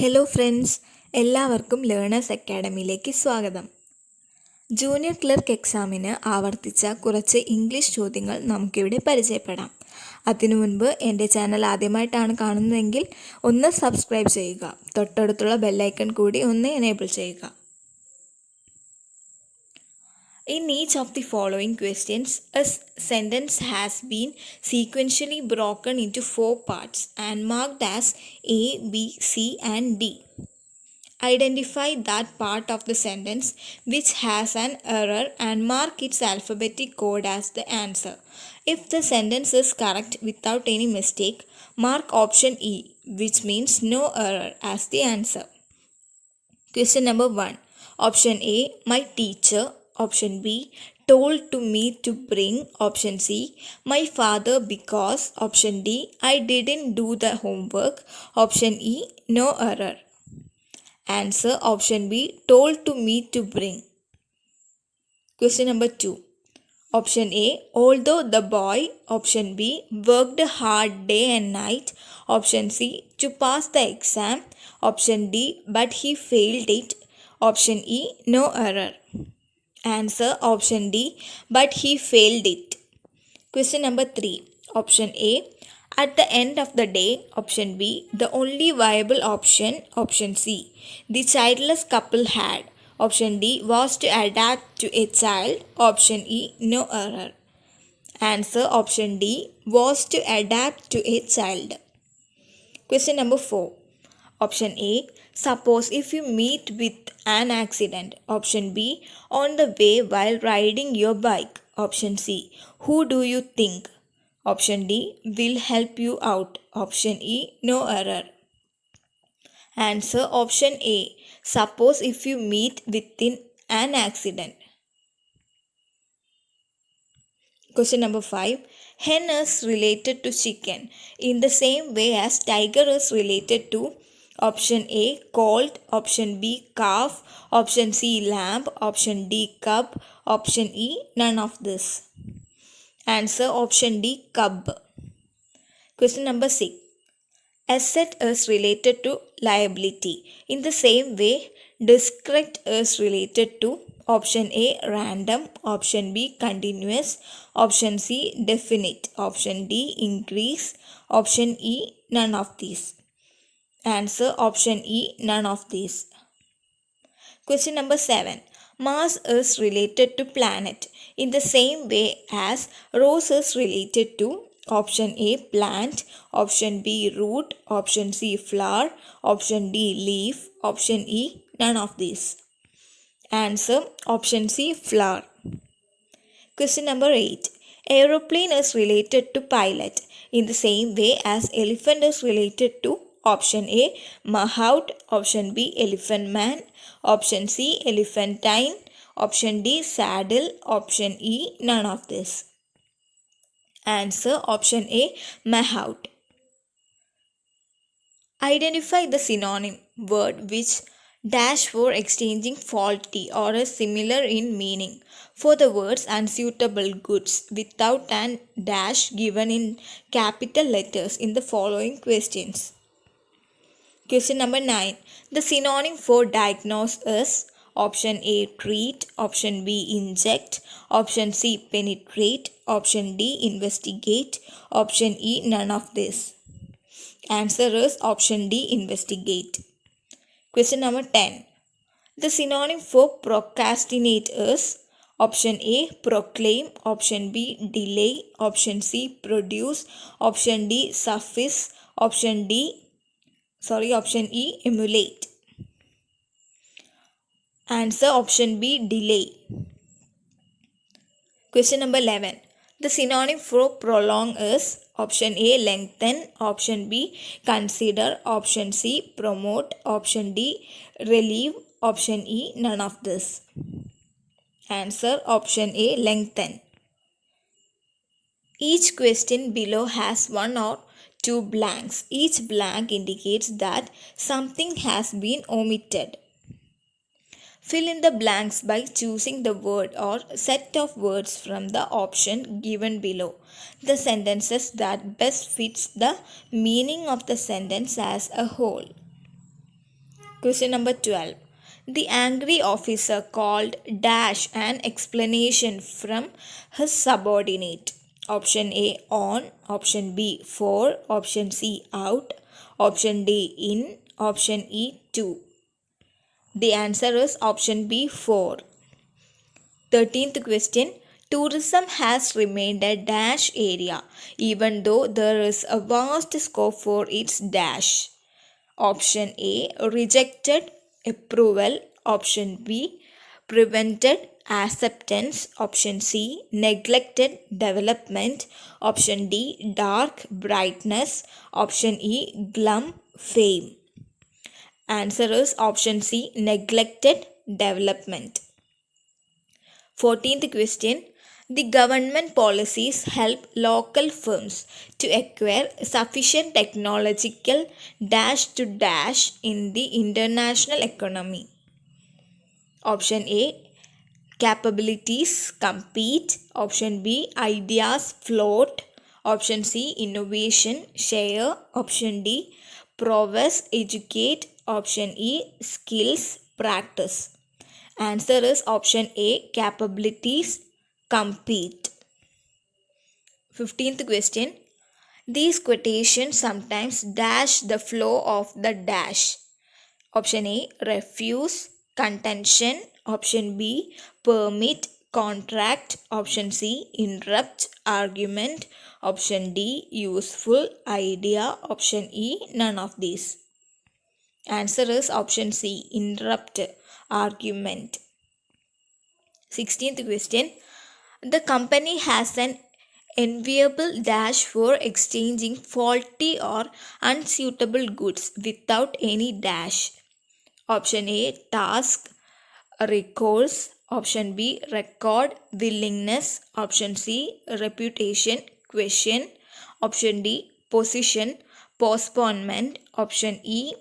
Hello friends, എല്ലാവർക്കും learners അക്കാഡമിയിലേക്ക് സ്വാഗതം. Junior clerk എക്സാമിന് ആവർത്തിച്ച കുറച്ച് ഇംഗ്ലീഷ് ചോദ്യങ്ങൾ നമുക്കിവിടെ പരിചയപ്പെടാം. അതിനു മുൻപ് എൻ്റെ ചാനൽ ആദ്യമായിട്ടാണ് കാണുന്നതെങ്കിൽ ഒന്ന് സബ്സ്ക്രൈബ് ചെയ്യുക. തൊട്ടടുത്തുള്ള ബെല്ലൈക്കൺ കൂടി ഒന്ന് എനേബിൾ ചെയ്യുക. In each of the following questions, a sentence has been sequentially broken into 4 parts and marked as A, B, C and D. Identify that part of the sentence which has an error and mark its alphabetic code as the answer. If the sentence is correct without any mistake, mark option E, which means no error, as the answer. Question number 1. Option A, my teacher. Option B, told to me to bring. Option C, my father because. Option D, I didn't do the homework. Option E, no error. Answer option B, told to me to bring. Question number 2. Option A, although the boy. Option B, worked hard day and night. Option C, to pass the exam. Option D, but he failed it. Option E, no error. Answer option D, but he failed it. Question number 3. Option A, at the end of the day. Option B, the only viable option. Option C, the childless couple had. Option D, was to adapt to a child. Option E, no error. Answer option D, was to adapt to a child. Question number 4. Option A, suppose if you meet with an accident. Option B, on the way while riding your bike. Option C, who do you think? Option D, will help you out. Option E, no error. Answer option A, suppose if you meet within an accident. Question number 5. Hen is related to chicken in the same way as tiger is related to. Option A, colt. Option B, calf. Option C, lamb. Option D, cub. Option E, none of this. Answer option D, cub. Question number 6. Asset is related to liability in the same way discrete is related to. Option A, random. Option B, continuous. Option C, definite. Option D, increase. Option E, none of these. Answer option E, none of these. Question number 7. Mars is related to planet in the same way as rose is related to. Option A, plant. Option B, root. Option C, flower. Option D, leaf. Option E, none of these. Answer option C, flower. Question number 8. Aeroplane is related to pilot in the same way as elephant is related to. Option A, mahout. Option B, elephant man. Option C, elephantine. Option D, saddle. Option E, none of this. Answer option A, mahout. Identify the synonym word which dash for exchanging faulty or is similar in meaning for the words unsuitable goods without an dash given in capital letters in the following questions. Question number 9. The synonym for diagnose is. Option A, treat. Option B, inject. Option C, penetrate. Option D, investigate. Option E, none of this. Answer is option D, investigate. Question number 10. The synonym for procrastinate is. Option A, proclaim. Option B, delay. Option C, produce. Option D, suffice. Option E, emulate. Answer option B, delay. Question number 11. The synonym for prolong is. Option A, lengthen. Option B, consider. Option C, promote. Option D, relieve. Option E, none of this. Answer option A, lengthen. Each question below has one or two blanks. Each blank indicates that something has been omitted. Fill in the blanks by choosing the word or set of words from the option given below. The sentences that best fits the meaning of the sentence as a whole. Question number 12. The angry officer called dash an explanation from his subordinate. Option A on, option B for, option C out, option D in, option E to. The answer is option B for. 13th question. Tourism has remained a dash area even though there is a vast scope for its dash. Option A rejected approval. Option B prevented acceptance. Option C neglected development. Option D dark brightness. Option E glum fame. Answer is option C neglected development. 14th question. The government policies help local firms to acquire sufficient technological dash to dash in the international economy. Option A capabilities compete. Option B ideas float. Option C innovation share. Option D prowess educate. Option E skills practice. Answer is option A capabilities compete. 15th question. These quotations sometimes dash the flow of the dash. Option A refuse contention. Option B permit contract. Option C interrupt argument. Option D useful idea. Option E none of these. Answer is option C interrupt argument. 16th question. The company has an enviable dash for exchanging faulty or unsuitable goods without any dash. Option A task recourse. Option B record willingness. Option C reputation question. Option D position postponement. Option E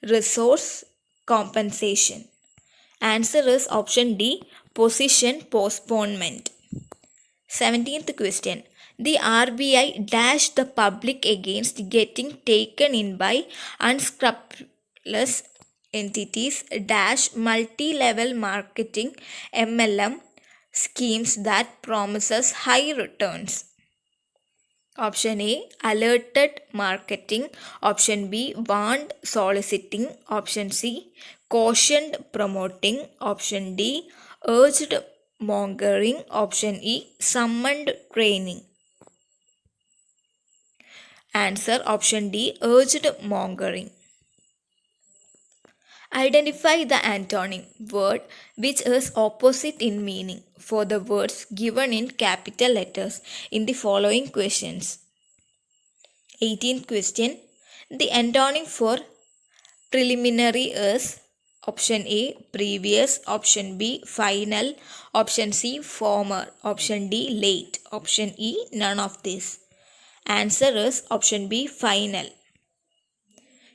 resource compensation. Answer is option D position postponement. 17th question. The RBI dashed the public against getting taken in by unscrupulous entities dash multi-level marketing MLM schemes that promises high returns. Option A alerted marketing. Option B warned soliciting. Option C cautioned promoting. Option D urged mongering. Option E summoned training. Answer option D urged mongering. Identify the antonym word which is opposite in meaning for the words given in capital letters in the following questions. 18th question. The antonym for preliminary is option A previous, option B final, option C former, option D late, option E none of this. Answer is option B final.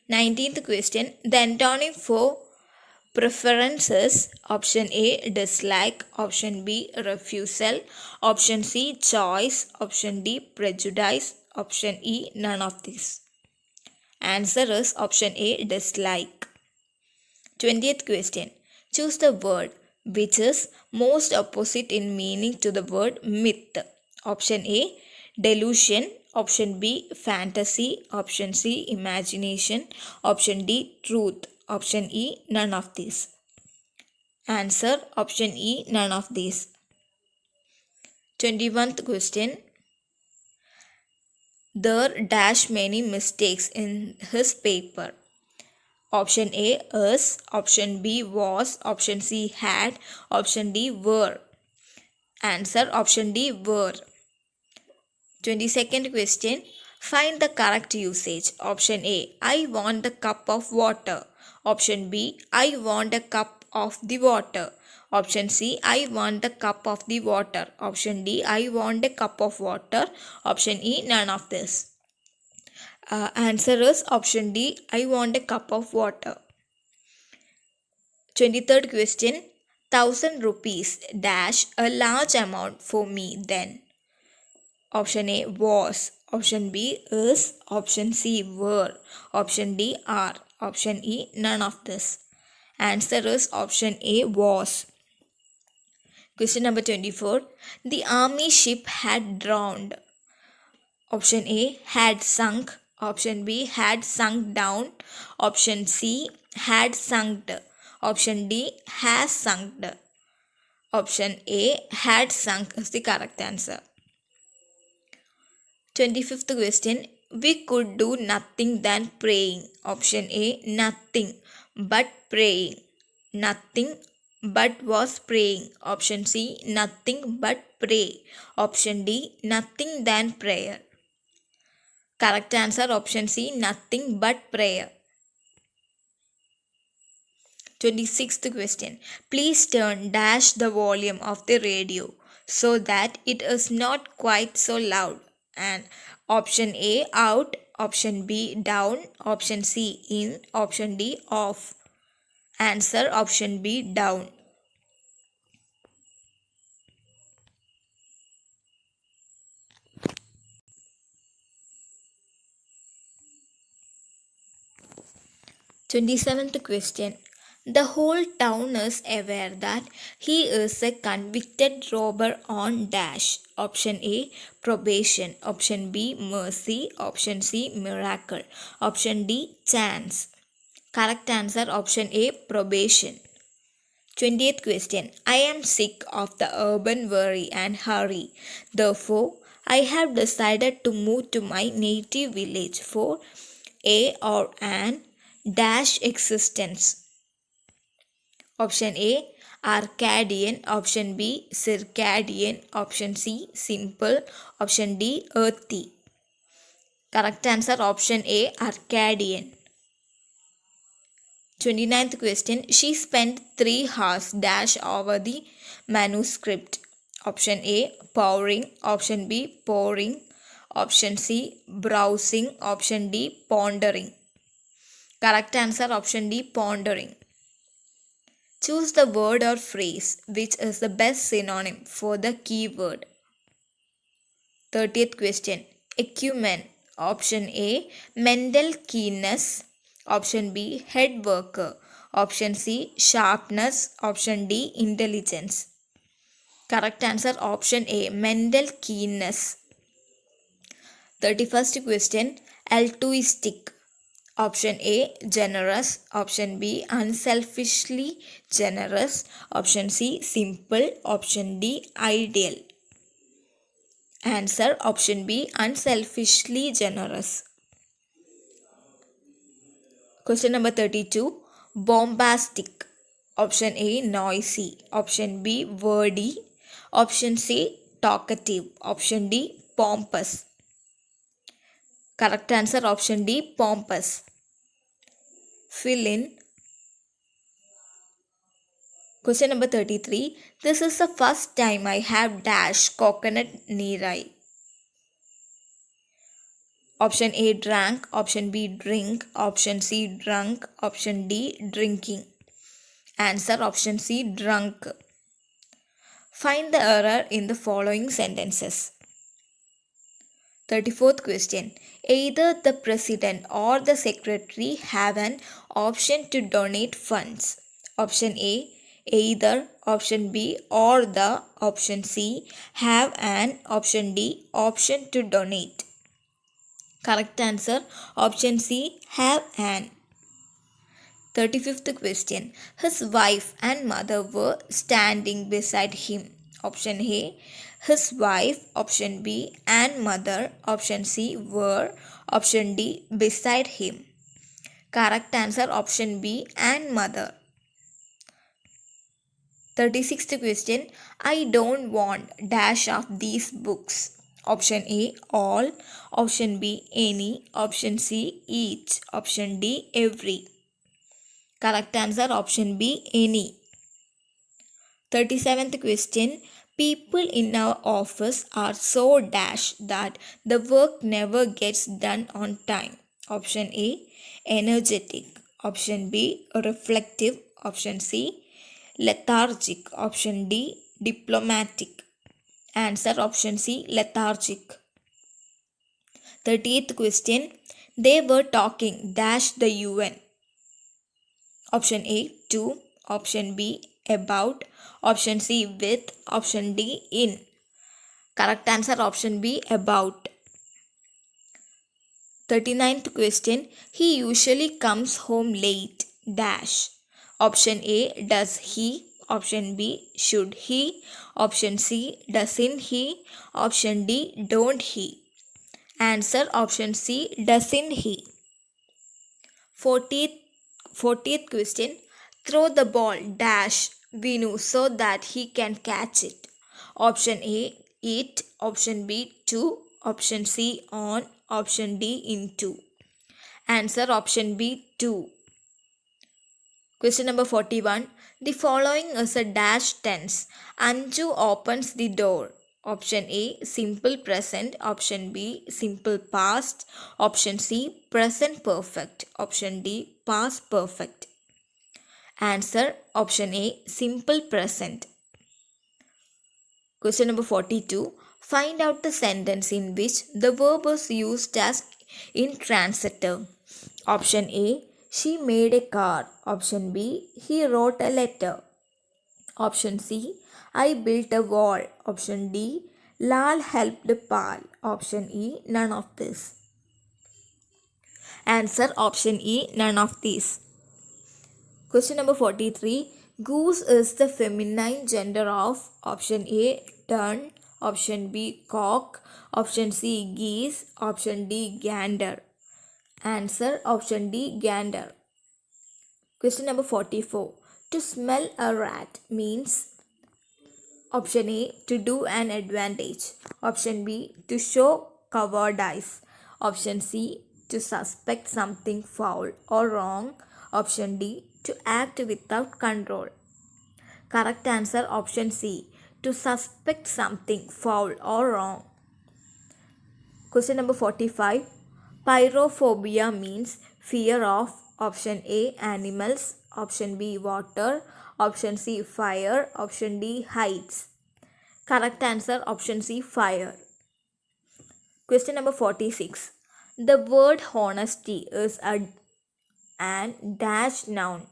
19th question. The antonym for preference is option A dislike, option B refusal, option C choice, option D prejudice, option E none of these. Answer is option A dislike. 20th question. Choose the word which is most opposite in meaning to the word myth. Option A delusion, option B fantasy, option C imagination, option D truth, option E none of these. Answer option E none of these. 21st question. There dash many mistakes in his paper. Option A is, option B was, option C had, option D were. Answer option D were. 22nd question. Find the correct usage. Option A I want a cup of water. Option B I want a cup of the water. Option C I want a cup of the water. Option D I want a cup of water. Option E none of this. Answer is option D I want a cup of water. 23rd question. 1000 rupees dash a large amount for me then. Option A was, option B is, option C were, option D are, option E none of this. Answer is option A, was. Question number 24. The army ship had drowned. Option A, had sunk. Option B, had sunk down. Option C, had sunk. Option D, has sunk. Option A, had sunk is the correct answer. 25th question. We could do nothing than praying. Option A, nothing but praying. Nothing but was praying. Option C, nothing but pray. Option D, nothing than prayer. Correct answer option C, nothing but prayer. 26th question. Please turn dash the volume of the radio so that it is not quite so loud. And option A, out. Option B, down. Option C, in. Option D, off. Answer option B, down. Twenty-seventh question. The whole town is aware that he is a convicted robber on dash. Option A, probation. Option B, mercy. Option C, miracle. Option D, chance. Correct answer option A, probation. 20th question. I am sick of the urban worry and hurry. Therefore, I have decided to move to my native village for a or an dash existence. Option A, Arcadian. Option B, circadian. Option C, simple. Option D, earthy. Correct answer option A, Arcadian. 29th question. She spent 3 hours dash over the manuscript. Option A, pouring. Option B, pouring. Option C, browsing. Option D, pondering. Correct answer option D, pondering. Choose the word or phrase which is the best synonym for the keyword. 30th question. Acumen. Option A, mental keenness. Option B, head worker. Option C, sharpness. Option D, intelligence. Correct answer option A, mental keenness. 31st question. Altruistic. Option A, generous. Option B, unselfishly generous. Option C, simple. Option D, ideal. Answer option B, unselfishly generous. Question number 32. Bombastic. Option A, noisy. Option B, wordy. Option C, talkative. Option D, pompous. Correct answer option D, pompous. Fill in. Question number 33. This is the first time I have dash coconut neerai. Option A, drank. Option B, drink. Option C, drunk. Option D, drinking. Answer option C, drunk. Find the error in the following sentences. 34th question. Either the president or the secretary have an option to donate funds. Option A, either. Option B, or the. Option C, have an. Option D, option to donate. Correct answer option C, have an. 35th question. His wife and mother were standing beside him. Option A, his wife. Option B, and mother. Option C, were. Option D, beside him. Correct answer option B, and mother. 36th question. I don't want dash of these books. Option A, all. Option B, any. Option C, each. Option D, every. Correct answer option B, any. 37th question. People in our office are so dash that the work never gets done on time. Option A, energetic. Option B, reflective. Option C, lethargic. Option D, diplomatic. Answer option C, lethargic. 38th question. They were talking dash the UN. Option A, to. Option B, about. Option C, with. Option D, in. Correct answer option B, about. 39th question. He usually comes home late. Dash. Option A, does he? Option B, should he? Option C, doesn't he? Option D, don't he? Answer option C, doesn't he? 40th, 40th question. Throw the ball dash Vinu so that he can catch it. Option A, it. Option B, to. Option C, on. Option D, into. Answer option B, to. Question number 41. The following is a dash tense. Anju opens the door. Option A, simple present. Option B, simple past. Option C, present perfect. Option D, past perfect. Answer option A, simple present. Question number 42. Find out the sentence in which the verb is used as intransitive. Option A, she made a car. Option B, he wrote a letter. Option C, I built a wall. Option D, Lal helped Pal. Option E, none of this. Answer option E, none of these. Question number 43. Goose is the feminine gender of option A, tern. Option B, cock. Option C, geese. Option D, gander. Answer option D, gander. Question number 44. To smell a rat means option A, to do an advantage. Option B, to show cowardice. Option C, to suspect something foul or wrong. Option D, to act without control. Correct answer option C, to suspect something foul or wrong. Question number 45. Pyrophobia means fear of option A, animals. Option B, water. Option C, fire. Option D, heights. Correct answer option C, fire. Question number 46. The word honesty is an dash noun.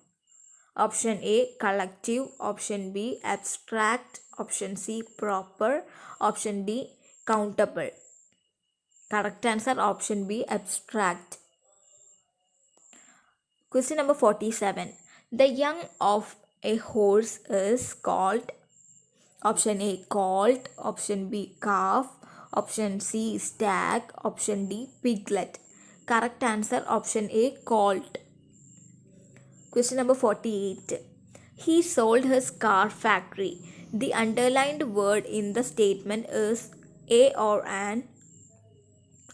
Option A, collective. Option B, abstract. Option C, proper. Option D, countable. Correct answer option B, abstract. Question number 47. The young of a horse is called option A, colt. Option B, calf. Option C, stag. Option D, piglet. Correct answer option A, colt. Question number 48. He sold his car factory. The underlined word in the statement is a or an.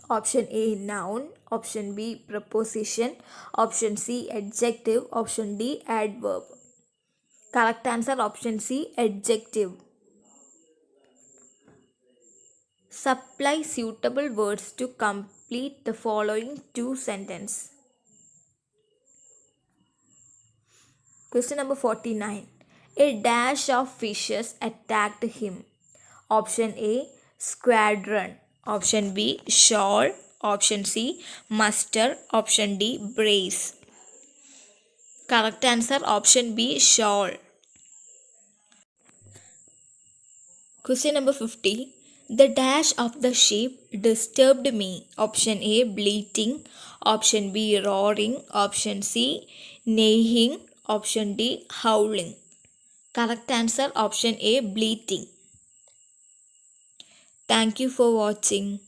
Option A, noun. Option B, preposition. Option C, adjective. Option D, adverb. Correct answer option C, adjective. Supply suitable words to complete the following two sentences. Question number 49. A dash of fishes attacked him. Option A, squadron. Option B, shawl. Option C, muster. Option D, brace. Correct answer option B, shawl. Question number 50. The dash of the sheep disturbed me. Option A, bleating. Option B, roaring. Option C, neighing. Option D, howling. Correct answer option A, bleating. Thank you for watching.